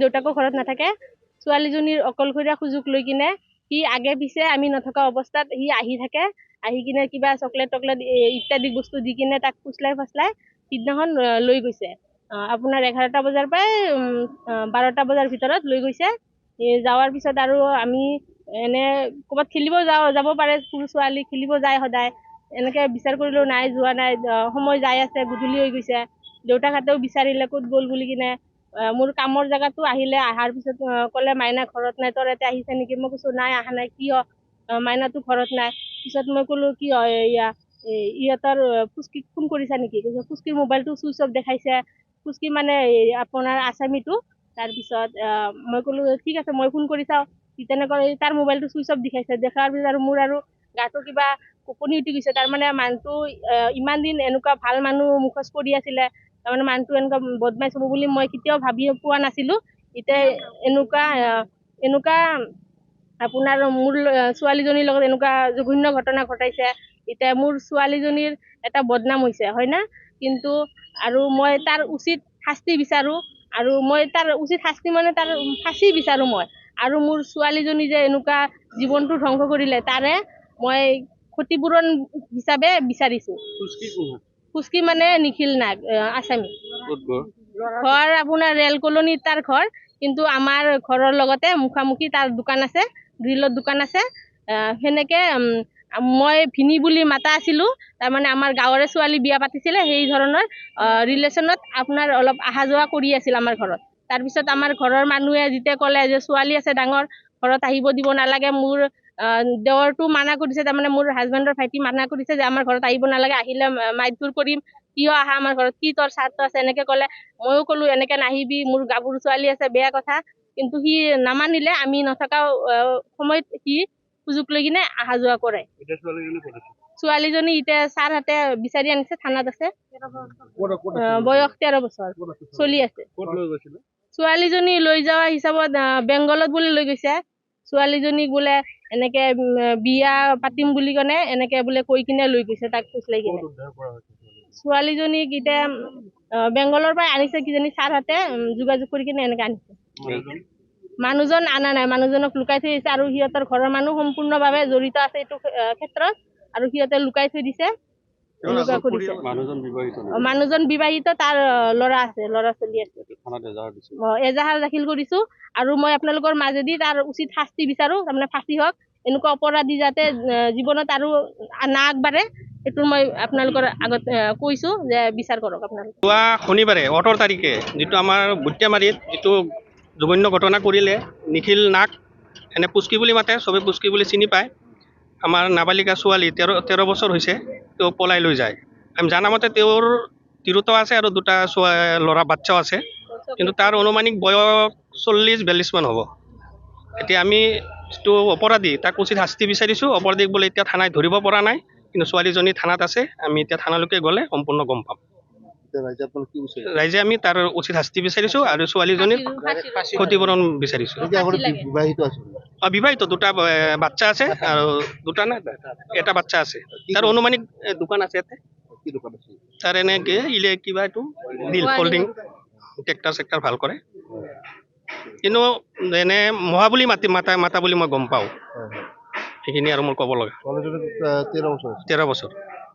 দেউতাকো ঘৰত নাথাকে ছোৱালীজনীৰ অকলশৰীয়া সুযোগ লৈ কিনে সি আগে পিছে আমি নথকা অৱস্থাত সি আহি থাকে আহি কিনে কিবা চকলেট টকলেট ইত্যাদি বস্তু দি কিনে তাক ফুচলাই ফাচলাই সিদিনাখন লৈ গৈছে আপোনাৰ 11টা বজাৰ পৰাই 12টা বজাৰ ভিতৰত লৈ গৈছে যাওয়াৰ পিছত আৰু আমি এনে ক'ৰবাত খেলিব যাব পাৰে সৰু ছোৱালী খেলিব যায় সদায় এনেকে বিচাৰ কৰিলেও নাই যোৱা নাই সময় যাই আছে গধূলি হৈ গৈছে দেউতাকহঁতেও বিচাৰিলে ক'ত গ'ল বুলি কিনে মোৰ কামৰ জেগাতো আহিলে আহাৰ পিছত ক'লে মাইনা ঘৰত নাই তোৰ ইয়াতে আহিছে নেকি মই কৈছো নাই অহা নাই কিয় মাইনাটো ঘৰত নাই পিছত মই ক'লো কি হয় ইহঁতৰ ফুচকিক ফোন কৰিছা নেকি কৈছে ফুচকিৰ মোবাইলটো চুইচ অফ দেখাইছে ফুচকি মানে আপোনাৰ আছামীটো তাৰপিছত মই ক'লো ঠিক আছে মই ফোন কৰি চাওঁ তেনেকৈ তাৰ মোবাইলটো চুইচ অফ দেখাইছে দেখাৰ পিছত আৰু মোৰ আৰু গাটো কিবা কঁপনি উঠি গৈছে তাৰমানে মানুহটো ইমান দিন এনেকুৱা ভাল মানুহ মুখচ কৰি আছিলে তাৰমানে মানুহটো এনেকুৱা বদমাইছ হ'ব বুলি মই কেতিয়াও ভাবি পোৱা নাছিলো এতিয়া এনেকুৱা আপোনাৰ মোৰ ছোৱালীজনীৰ লগত এনেকুৱা জঘন্য ঘটনা ঘটাইছে এতিয়া মোৰ ছোৱালীজনীৰ এটা বদনাম হৈছে হয় না কিন্তু আৰু মই তাৰ উচিত শাস্তি বিচাৰো আৰু মই তাৰ উচিত শাস্তি মানে তাৰ ফাঁচি বিচাৰো মই আৰু মোৰ ছোৱালীজনী যে এনেকুৱা জীৱনটো ধ্বংস কৰিলে তাৰে মই ক্ষতিপূৰণ হিচাপে বিচাৰিছো ফুচকি মানে নিখিল নাগ আছামী ঘৰ আপোনাৰ ৰেল কলনীত তাৰ ঘৰ কিন্তু আমাৰ ঘৰৰ লগতে মুখামুখি তাৰ দোকান আছে গ্ৰিলৰ দোকান আছে সেনেকে মই ভিনি বুলি মাতা আছিলো তাৰমানে আমাৰ গাঁৱৰে ছোৱালী বিয়া পাতিছিলে সেই ধৰণৰ ৰিলেশ্যনত আপোনাৰ অলপ অহা যোৱা কৰি আছিল আমাৰ ঘৰত তাৰপিছত আমাৰ ঘৰৰ মানুহে যেতিয়া ক'লে যে ছোৱালী আছে ডাঙৰ ঘৰত আহিব দিব নালাগে মোৰ দেৱৰটো মানা কৰিছে তাৰমানে মোৰ হাজবেণ্ডৰ ভাইটি মানা কৰিছে যে আমাৰ ঘৰত আহিব নালাগে আহিলে মাৰধৰ কৰিম কিয় আহা আমাৰ ঘৰত কি তোৰ স্বাৰ্থ আছে এনেকে ক'লে ময়ো ক'লো এনেকে নাহিবি মোৰ গাভৰু ছোৱালী আছে বেয়া কথা কিন্তু সি নামানিলে আমি নথকা সময়ত সি সুযোগ লৈ কিনে অহা যোৱা কৰে ছোৱালীজনী এতিয়া ছাৰহঁতে বিচাৰি আনিছে থানাত আছে বয়স 13 বছৰ চলি আছে ছোৱালীজনী লৈ যোৱা হিচাপত বেংগলত বুলি লৈ গৈছে ছোৱালীজনীক বোলে এনেকে বিয়া পাতিম বুলি কনে এনেকে বোলে কৈ কিনে লৈ গৈছে তাক ফুচলাই কিনে ছোৱালীজনীক এতিয়া বেংগলৰ পৰা আনিছে কিজানি ছাৰহঁতে যোগাযোগ কৰি কিনে এনেকে আনিছে মানুহজন আনা নাই মানুহজনক লুকাই থৈ দিছে আৰু সিহঁতৰ ঘৰৰ মানুহ সম্পূৰ্ণভাৱে জড়িত আছে এইটো ক্ষেত্ৰত আৰু সিহঁতে লুকাই থৈ দিছে মানুহজন বিবাহিত তাৰ ল'ৰা আছে ল'ৰা ছোৱালী আছে এজাহাৰ দাখিল কৰিছো আৰু মই আপোনালোকৰ মাজেদি তাৰ উচিত শাস্তি বিচাৰো তাৰমানে ফাঁচি হওক এনেকুৱা অপৰাধী যাতে জীৱনত আৰু না আগবাঢ়ে সেইটো মই আপোনালোকৰ আগত কৈছো যে বিচাৰ কৰক আপোনালোকে যোৱা শনিবাৰে 18 তাৰিখে যিটো আমাৰ বুটিয়ামাৰীত যিটো জঘন্য ঘটনা কৰিলে নিখিল নাগ এনে পুচকি বুলি মাতে চবে পুচকি বুলি চিনি পায় আমাৰ নাবালিকা ছোৱালী 13 বছৰ হৈছে তেওঁ পলাই লৈ যায় আমি জানামতে তেওঁৰ তিৰোতা আছে আৰু দুটা ল'ৰা বাচ্চাও আছে কিন্তু তাৰ অনুমানিক বয়স 40-42 মান হ'ব এতিয়া আমি যিটো অপৰাধী তাক উচিত শাস্তি বিচাৰিছোঁ অপৰাধীক বোলে এতিয়া থানাত ধৰিব পৰা নাই কিন্তু ছোৱালীজনী থানাত আছে আমি এতিয়া থানালৈকে গ'লে সম্পূৰ্ণ গম পাম ৰাইজে আমি তাৰ উচিত শাস্তি বিচাৰিছোঁ আৰু ছোৱালীজনীৰ ক্ষতিপূৰণ বিচাৰিছোঁ বিবাহিত দুটা বাচ্চা আছে আৰু দুটা নাই এটা বাচ্চা আছে তাৰ অনুমানিক দোকান আছে ইয়াতে তাৰ এনেকে কিবা এইটো ডিল ফল্ডিং ট্ৰেক্টাৰ চেক্টাৰ ভাল কৰে কিন্তু এনে মহা বুলি মাতা বুলি মই গম পাওঁ সেইখিনি আৰু মোৰ ক'ব লগা 13 বছৰ